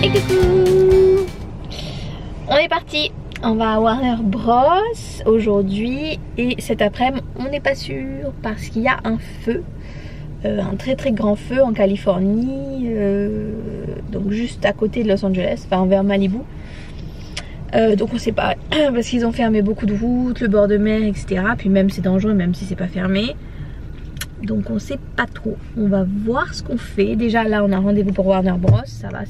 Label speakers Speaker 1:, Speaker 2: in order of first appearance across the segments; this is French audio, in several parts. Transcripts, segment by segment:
Speaker 1: Et coucou! On est parti. On va à Warner Bros aujourd'hui et cet après-midi on n'est pas sûr parce qu'il y a un feu, un très très grand feu en Californie, donc juste à côté de Los Angeles, enfin vers Malibu. Donc on sait pas parce qu'ils ont fermé beaucoup de routes, le bord de mer, etc. Puis même c'est dangereux même si c'est pas fermé. Donc on sait pas trop. On va voir ce qu'on fait. Déjà là on a rendez-vous pour Warner Bros. Ça va,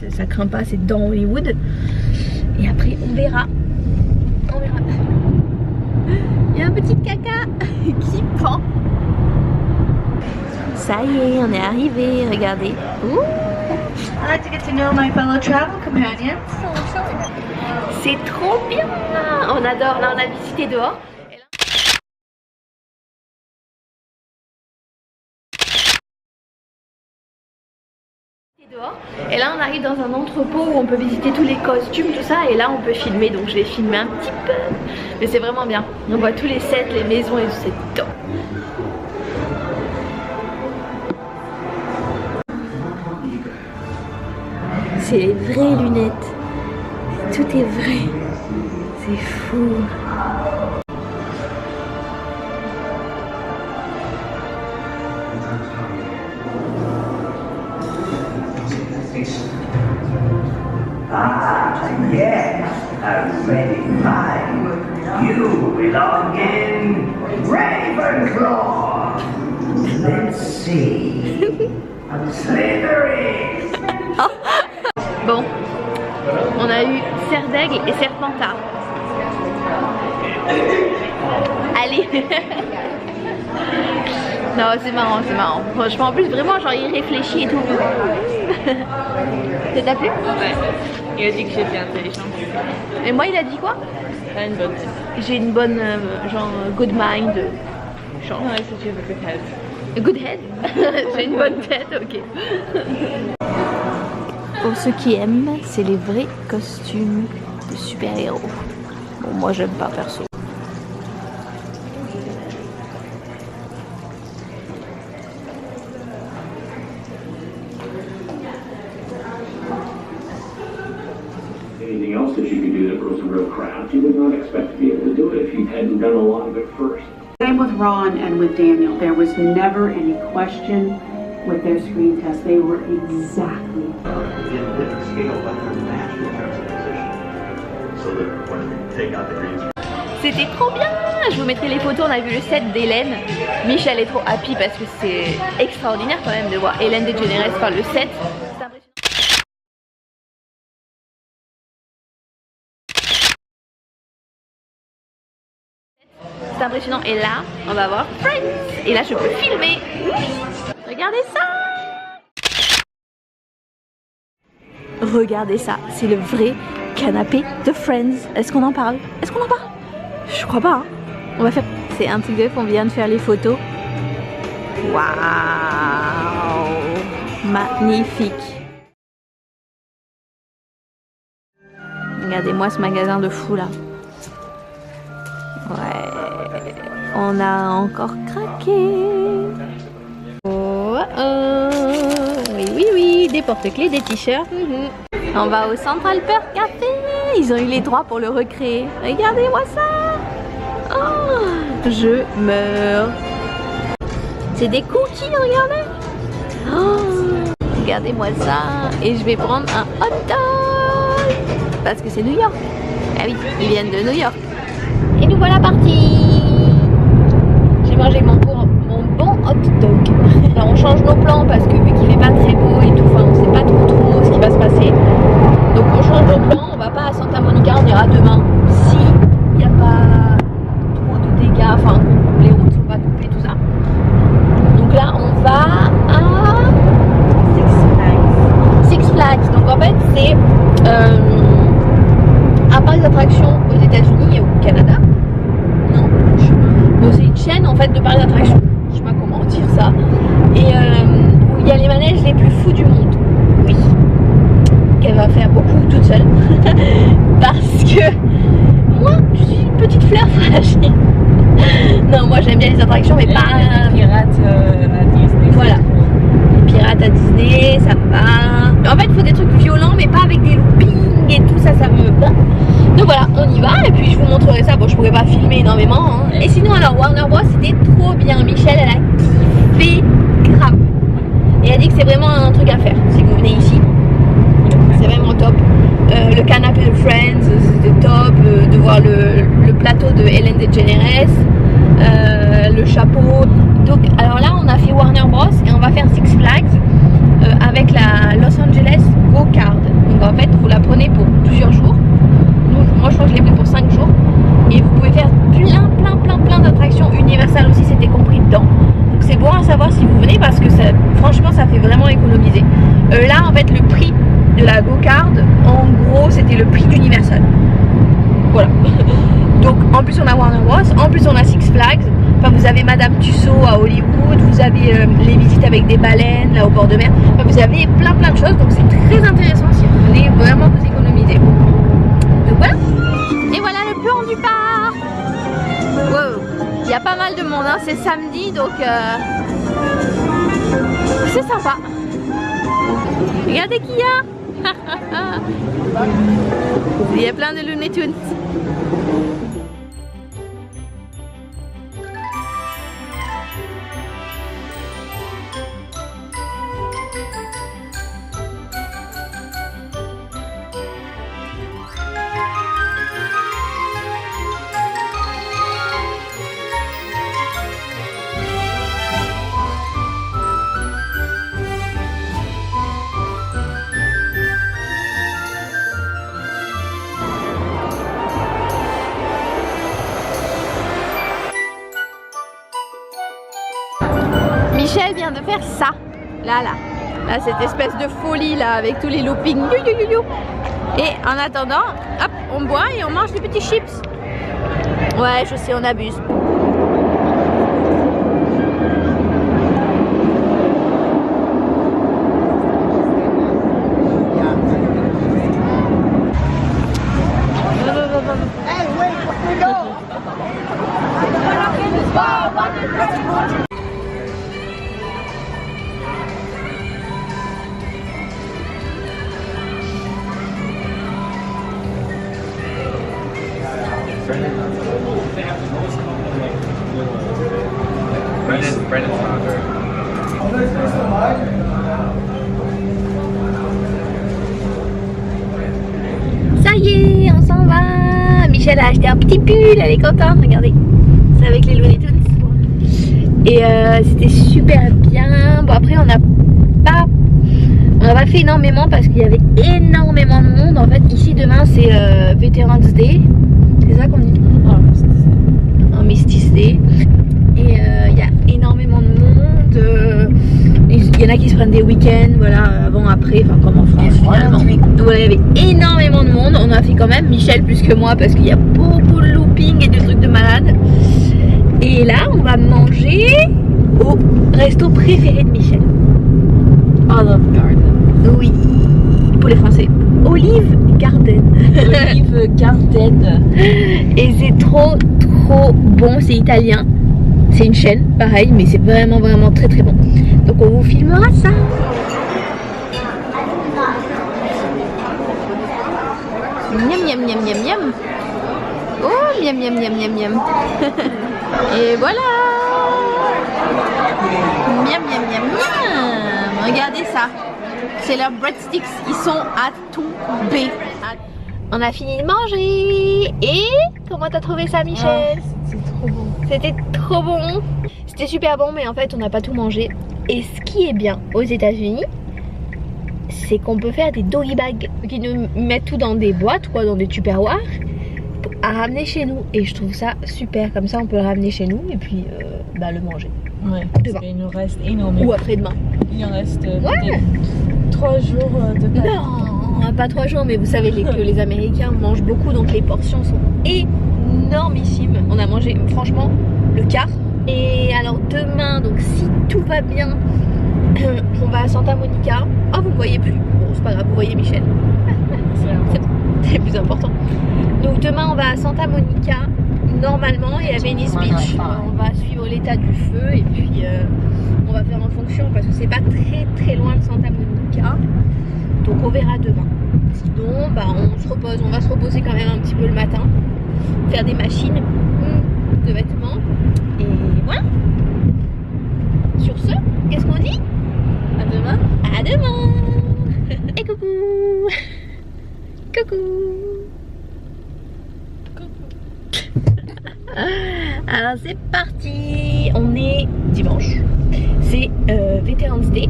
Speaker 1: ça craint pas, c'est dans Hollywood. Et après on verra. On verra. Il y a un petit caca qui pend. Ça y est, on est arrivé. Regardez. Ouh.
Speaker 2: I'd like to get to know my fellow travel companions.
Speaker 1: C'est trop bien. On adore. Là on a visité dehors. Et là on arrive dans un entrepôt où on peut visiter tous les costumes, tout ça, et là on peut filmer, donc je vais filmer un petit peu, mais c'est vraiment bien. On voit tous les sets, les maisons et tout, c'est top. C'est les vraies lunettes, tout est vrai, c'est fou.
Speaker 3: Ah, yes, a ready mind. You belong in Ravenclaw. Let's see. Slytherin.
Speaker 1: Bon, on a eu Cerf d'Aigle et Serpentard. Allez. Non, c'est marrant, c'est marrant. Franchement, en plus, vraiment, genre, il réfléchit et tout. Ça t'a plu?
Speaker 4: Ouais. Il a dit que j'étais intelligente.
Speaker 1: Et moi, il a dit quoi?
Speaker 4: T'as une bonne tête.
Speaker 1: J'ai une bonne, genre, good mind. Genre,
Speaker 4: Ouais, c'est que tu as good head.
Speaker 1: good head? J'ai une bonne tête, ok. Pour ceux qui aiment, c'est les vrais costumes de super-héros. Bon, moi, j'aime pas perso.
Speaker 5: Anything else that you could do that was a real craft, you would not expect to be able to do it if you hadn't done a lot of it first.
Speaker 6: Same with Ron and with Daniel. There was never any question with their screen test. They were exactly.
Speaker 7: In a different scale, but they're matched in terms of position. So that when we take out the green screen.
Speaker 1: C'était trop bien! Je vous mettrai les photos, on a vu le set d'Hélène. Michel est trop happy parce que c'est extraordinaire quand même de voir Hélène DeGeneres faire le set. C'est impressionnant. C'est impressionnant. Et là, on va voir Friends. Et là, je peux filmer. Regardez ça! Regardez ça, c'est le vrai canapé de Friends. Est-ce qu'on en parle? Est-ce qu'on en parle? Je crois pas, hein. On va faire... C'est un truc de ouf, on vient de faire les photos. Waouh! Magnifique! Regardez-moi ce magasin de fou là. Ouais, on a encore craqué. Oh, oh. Oui, oui, oui, des porte-clés, des t-shirts. On va au Central Perk Café. Ils ont eu les droits pour le recréer. Regardez-moi ça. Oh, je meurs. C'est des cookies, regardez. Oh, regardez-moi ça. Et je vais prendre un hot dog. Parce que c'est New York. Ah oui, ils viennent de New York. Et nous voilà partis. J'ai mangé mon bon hot dog. Alors on change nos plans parce que vu qu'il fait pas très beau et tout, enfin on sait pas trop ce qui va se passer. Donc on change nos plans, on va pas à Santa Monica, on ira demain. Si il n'y a pas trop de dégâts, enfin les routes sont pas coupées, tout ça. Donc là on va à Six Flags. Donc en fait c'est un parc d'attractions aux États-Unis et au Canada. Non, c'est une chaîne en fait de parcs d'attractions. Je sais pas comment dire ça. Et où il y a les manèges les plus fous du monde. Oui. Qu'elle va faire beaucoup toute seule. Parce que moi, je suis une petite fleur fragile. Non, moi j'aime bien les attractions, mais pas...
Speaker 4: Les pirates à Disney.
Speaker 1: Voilà. Les pirates à Disney, ça me va. En fait il faut des trucs violents mais pas avec des loopings et tout ça, ça me... Donc voilà, on y va et puis je vous montrerai ça. Bon, je pourrais pas filmer énormément hein. Et sinon alors Warner Bros c'était trop bien. Michel elle a kiffé grave. Et elle a dit que c'est vraiment un truc à faire si vous venez ici. C'est vraiment top. Le canapé de Friends c'était top. De voir le plateau de Ellen DeGeneres. Le chapeau. Donc alors là on a fait Warner Bros et on va faire Six Flags avec la Los Angeles Go Card. Donc en fait vous la prenez pour plusieurs jours. Moi je crois que je l'ai pris pour 5 jours. Et vous pouvez faire plein d'attractions. Universal aussi c'était compris dedans. Donc c'est bon à savoir si vous venez parce que ça, franchement ça fait vraiment économiser. Là en fait le prix de la Go Card en gros c'était le prix d'Universal. Voilà. Donc en plus on a Warner Bros, en plus on a Six Flags. Enfin, vous avez Madame Tussauds à Hollywood, vous avez les visites avec des baleines là au bord de mer. Enfin, vous avez plein de choses, donc c'est très intéressant si vous venez vraiment vous économiser. Donc voilà. Et voilà le plan du parc. Wow. Il y a pas mal de monde, hein. C'est samedi donc c'est sympa. Regardez qui y a. Il y a plein de Looney Tunes. Michel vient de faire ça, là, cette espèce de folie là avec tous les loopings. Et en attendant, hop, on boit et on mange des petits chips. Ouais, je sais, on abuse. Ça y est, on s'en va. Michel a acheté un petit pull, elle est contente, regardez. C'est avec les Looney Tunes. Et c'était super bien. Bon après on n'a pas fait énormément parce qu'il y avait énormément de monde. En fait ici demain c'est Veterans Day. C'est ça qu'on dit? Armistice Day. Et il y a énormément de monde. Il y en a qui se prennent des week-ends, voilà, avant, après, enfin comme en France finalement. Voilà, il y avait énormément de monde. On a fait quand même, Michel plus que moi, parce qu'il y a beaucoup de looping et des trucs de malade. Et là, on va manger au resto préféré de Michel. Olive Garden. Oui, pour les Français. Olive Garden.
Speaker 4: Olive Garden.
Speaker 1: Et c'est trop bon, c'est italien. C'est une chaîne, pareil, mais c'est vraiment très bon. Donc on vous filmera ça. Miam. Oh, miam. Et voilà. Miam. Regardez ça. C'est leurs breadsticks. Ils sont à tomber. On a fini de manger. Et comment t'as trouvé ça, Michel? C'était trop bon. C'était super bon, mais en fait on n'a pas tout mangé. Et ce qui est bien aux États-Unis, c'est qu'on peut faire des doggy bags qui nous mettent tout dans des boîtes, quoi, dans des tupperwares, à ramener chez nous. Et je trouve ça super. Comme ça on peut le ramener chez nous et puis le manger.
Speaker 4: Ouais,
Speaker 1: demain.
Speaker 4: Il nous reste énormément.
Speaker 1: Ou après-demain.
Speaker 4: Il en reste 3 jours de pâtes.
Speaker 1: Non, pas 3 jours, mais vous savez que les Américains mangent beaucoup, donc les portions sont énormissimes. On a mangé franchement le quart. Et alors demain, donc si tout va bien, on va à Santa Monica. Oh, vous ne voyez plus. Bon, c'est pas grave, vous voyez Michel. C'est le plus important. Donc demain, on va à Santa Monica, normalement, et à Venice Beach. On va suivre l'état du feu et puis on va faire en fonction parce que c'est pas très loin de Santa Monica. Donc on verra demain. Sinon, bah, on se repose, on va se reposer quand même un petit peu le matin, faire des machines de vêtements. Et voilà. Sur ce, qu'est-ce qu'on dit? À demain. À demain. Et coucou. Coucou. Alors c'est parti. On est dimanche. C'est Veterans Day.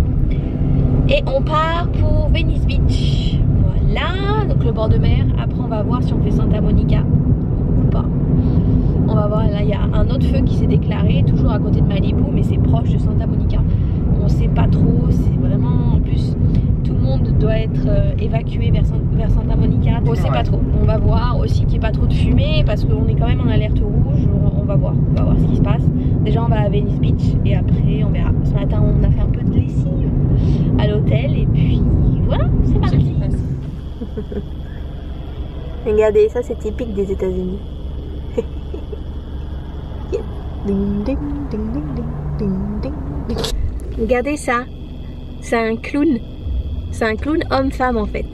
Speaker 1: Et on part pour Venice Beach. Voilà, donc le bord de mer. Après on va voir si on fait Santa Monica ou pas. On va voir, là il y a un autre feu qui s'est déclaré, toujours à côté de Malibu, mais c'est proche de Santa Monica. On sait pas trop, c'est vraiment, en plus tout le monde doit être évacué vers Santa Monica. On sait pas trop, on va voir aussi qu'il n'y ait pas trop de fumée parce qu'on est quand même en alerte rouge. On va voir ce qui se passe. Déjà on va à Venice Beach et après on verra. Ce matin on a fait un peu de lessive à l'hôtel et puis voilà, c'est parti. Regardez, ça c'est typique des États-Unis. Ding, ding, ding, ding, ding, ding, ding. Regardez ça, c'est un clown. C'est un clown homme-femme en fait.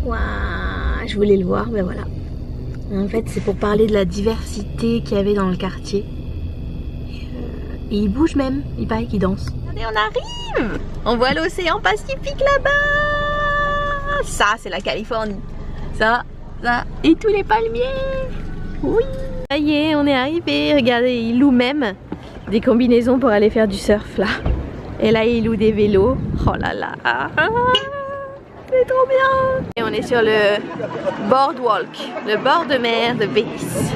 Speaker 1: Waouh, je voulais le voir, mais voilà. En fait, c'est pour parler de la diversité qu'il y avait dans le quartier. Et il bouge même, il paraît qu'il danse. Regardez, on arrive. On voit l'océan Pacifique là-bas. Ça, c'est la Californie. Ça, et tous les palmiers. Oui. Ça y est, on est arrivé. Regardez, ils louent même des combinaisons pour aller faire du surf là. Et là, ils louent des vélos. Oh là là. C'est trop bien. Et on est sur le boardwalk, le bord de mer de Venice.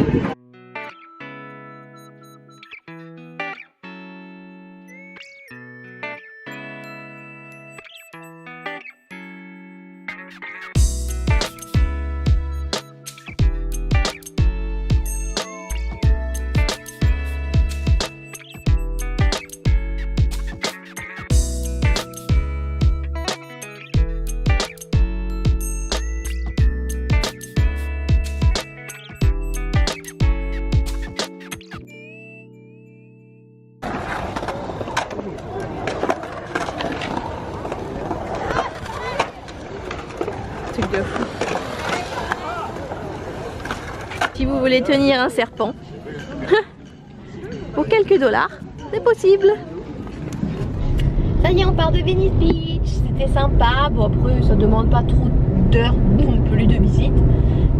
Speaker 1: Truc de fou. Si vous voulez tenir un serpent pour quelques dollars, c'est possible. Ça y est, on part de Venice Beach. C'était sympa. Bon, après, ça demande pas trop d'heures non plus de visite.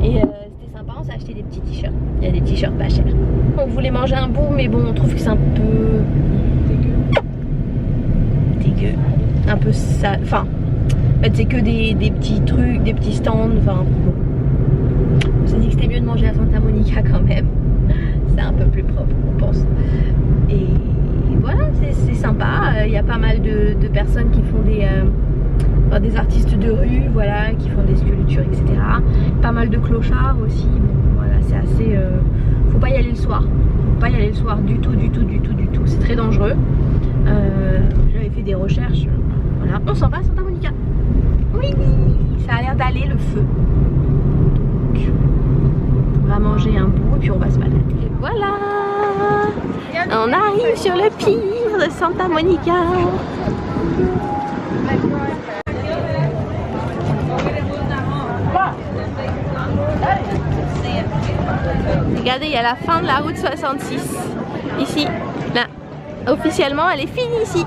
Speaker 1: Et c'était sympa. On s'est acheté des petits t-shirts. Il y a des t-shirts pas chers. On voulait manger un bout, mais bon, on trouve que c'est un peu dégueu. Un peu ça. Enfin. En fait, c'est que des petits trucs, des petits stands, enfin bon. On s'est dit que c'était mieux de manger à Santa Monica quand même. C'est un peu plus propre, on pense. Et voilà, c'est sympa. Il y a pas mal de personnes qui font des artistes de rue, voilà, qui font des sculptures, etc. Pas mal de clochards aussi. Bon, voilà, c'est assez. Faut pas y aller le soir. Faut pas y aller le soir du tout. C'est très dangereux. J'avais fait des recherches. Voilà, on s'en va à Santa Monica. Oui, ça a l'air d'aller le feu. Donc, on va manger un bout et puis on va se balader. Et voilà, on arrive sur le pier de Santa Monica. Regardez, il y a la fin de la route 66. Ici, là, officiellement, elle est finie ici.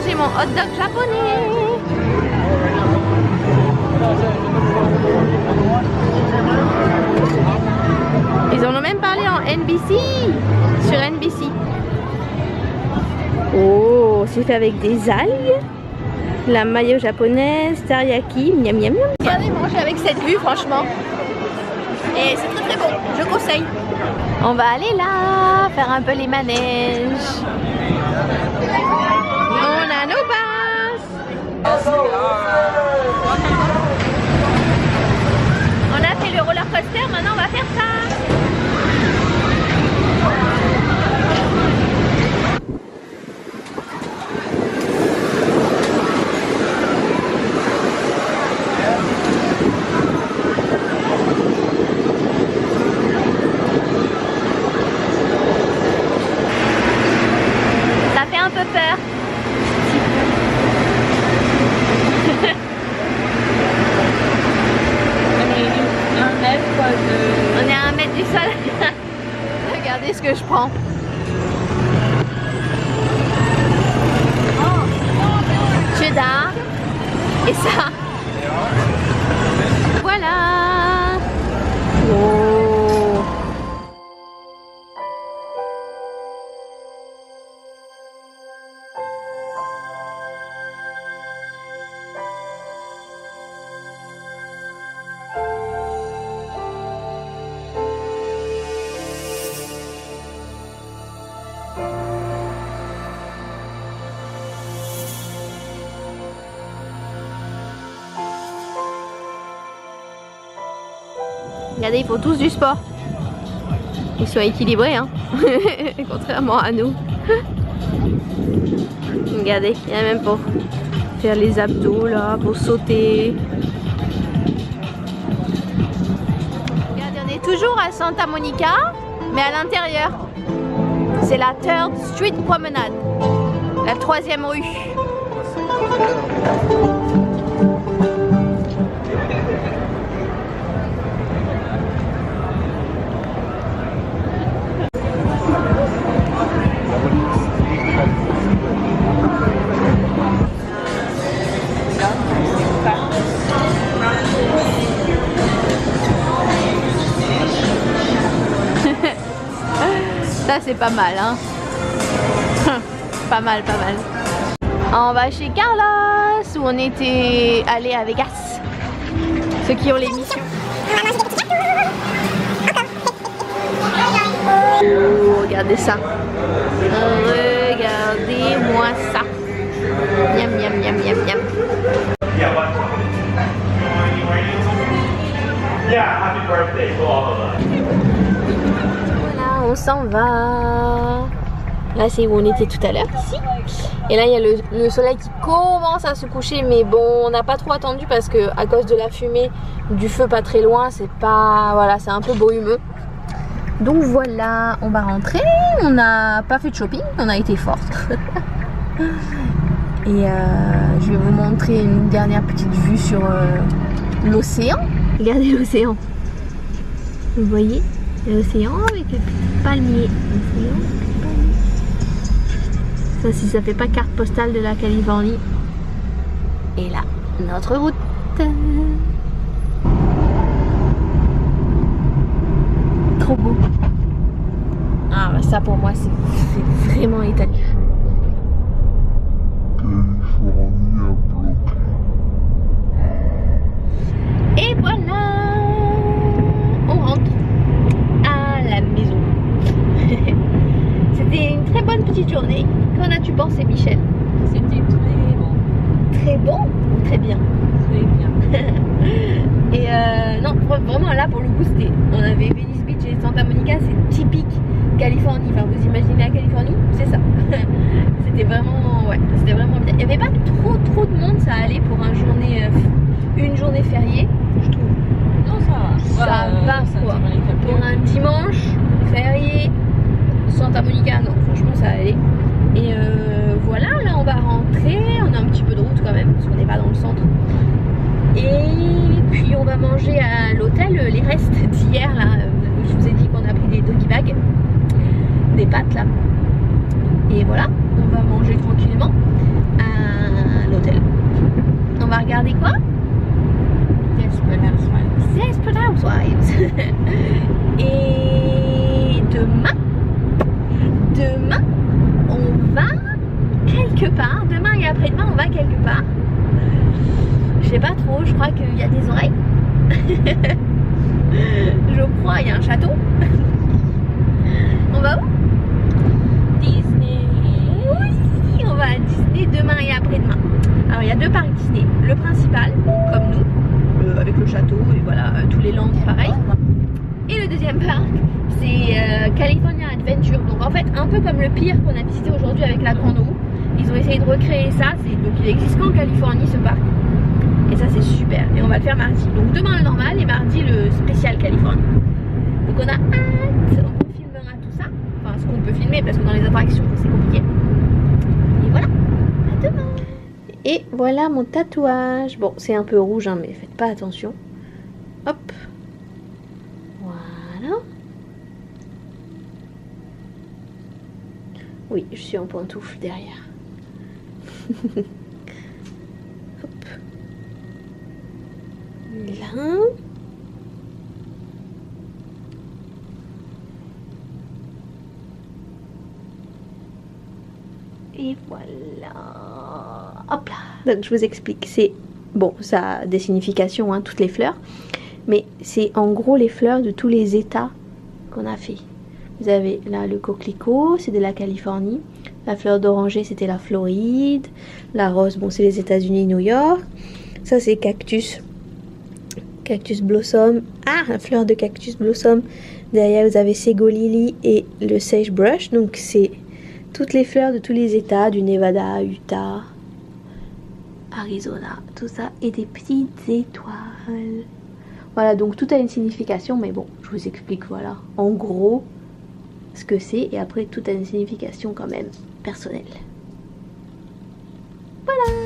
Speaker 1: J'ai mon hot dog japonais. Ils en ont même parlé en NBC, sur NBC. Oh, c'est fait avec des algues, la mayo japonaise, teriyaki, miam miam miam. Regardez manger avec cette vue, franchement. Et c'est très très bon, je conseille. On va aller là, faire un peu les manèges. On a nos passes. On a fait le roller coaster, maintenant on va faire ça. Ça fait un peu peur. On est à 1 mètre du sol. Regardez ce que je prends. Cheddar. Et ça. Voilà. Oh. Regardez, ils font tous du sport. Ils sont équilibrés, hein. Contrairement à nous. Regardez, il y en a même pour faire les abdos là, pour sauter. Regardez, on est toujours à Santa Monica, mais à l'intérieur. C'est la 3rd Street Promenade, la 3e rue. Ça c'est pas mal, hein. Pas mal, pas mal. On va chez Carlos où on était allé à Vegas. Ceux qui ont l'émission. Oh, regardez ça. Regardez-moi ça. Miam miam miam miam miam.
Speaker 7: Yeah, happy birthday to all of us.
Speaker 1: Voilà, on s'en va. Là, c'est où on était tout à l'heure, ici. Et là, il y a le soleil qui commence à se coucher. Mais bon, on n'a pas trop attendu parce que à cause de la fumée du feu pas très loin, c'est pas... Voilà, c'est un peu brumeux. Donc voilà, on va rentrer. On n'a pas fait de shopping, on a été forte. Et je vais vous montrer une dernière petite vue sur l'océan. Regardez l'océan. Vous voyez l'océan avec le petit palmier. Ça, si ça fait pas carte postale de la Californie. Et là, notre route. Trop beau. Ah, bah ça pour moi, c'est vraiment italien. Et voilà, on rentre à la maison. C'était une très bonne petite journée. Qu'en as-tu pensé, Michel?
Speaker 4: C'était très bon.
Speaker 1: Très bon ou très bien?
Speaker 4: Très bien.
Speaker 1: Et non, vraiment là pour le coup, c'était. On avait Venice Beach et Santa Monica, c'est typique Californie. Enfin, vous imaginez la Californie, c'est ça. C'était vraiment, ouais, c'était vraiment bien. Il n'y avait pas trop de monde, ça allait pour une journée fériée, je trouve.
Speaker 4: Non, ça va.
Speaker 1: Ça va quoi. Pour un dimanche férié, Santa Monica, non, franchement ça allait. Et voilà, là on va rentrer, on a un petit peu de route quand même, parce qu'on n'est pas dans le centre. Et puis on va manger à l'hôtel les restes d'hier là. Je vous ai dit qu'on a pris des doggy bags, des pâtes là. Et voilà, on va manger tranquillement à l'hôtel. On va regarder quoi? Desperate Housewives. Et demain, on va quelque part. Demain et après-demain, on va quelque part. Je sais pas trop, je crois qu'il y a des oreilles. Je crois, il y a un château. On va où? en fait un peu comme le pier qu'on a visité aujourd'hui avec la grande roue. Ils ont essayé de recréer ça, donc il existe qu'en Californie ce parc. Et ça c'est super, et on va le faire mardi. Donc demain le normal et mardi le spécial Californie. Donc on a hâte, on filmera tout ça. Enfin ce qu'on peut filmer parce que dans les attractions c'est compliqué. Et voilà, à demain. Et voilà mon tatouage. Bon c'est un peu rouge hein, mais faites pas attention. Hop. Voilà. Oui, je suis en pantoufle derrière. Hop. Là. Et voilà. Hop là. Donc je vous explique. C'est bon, ça a des significations, hein, toutes les fleurs. Mais c'est en gros les fleurs de tous les états qu'on a fait. Vous avez là le coquelicot, c'est de la Californie. La fleur d'oranger, c'était la Floride. La rose, bon, c'est les États-Unis, New York. Ça, c'est cactus. Cactus blossom. Ah, la fleur de cactus blossom. Derrière, vous avez Segolili et le sagebrush. Donc, c'est toutes les fleurs de tous les États, du Nevada, Utah, Arizona, tout ça. Et des petites étoiles. Voilà, donc tout a une signification. Mais bon, je vous explique, voilà. En gros, ce que c'est. Et après, tout a une signification quand même personnelle. Voilà.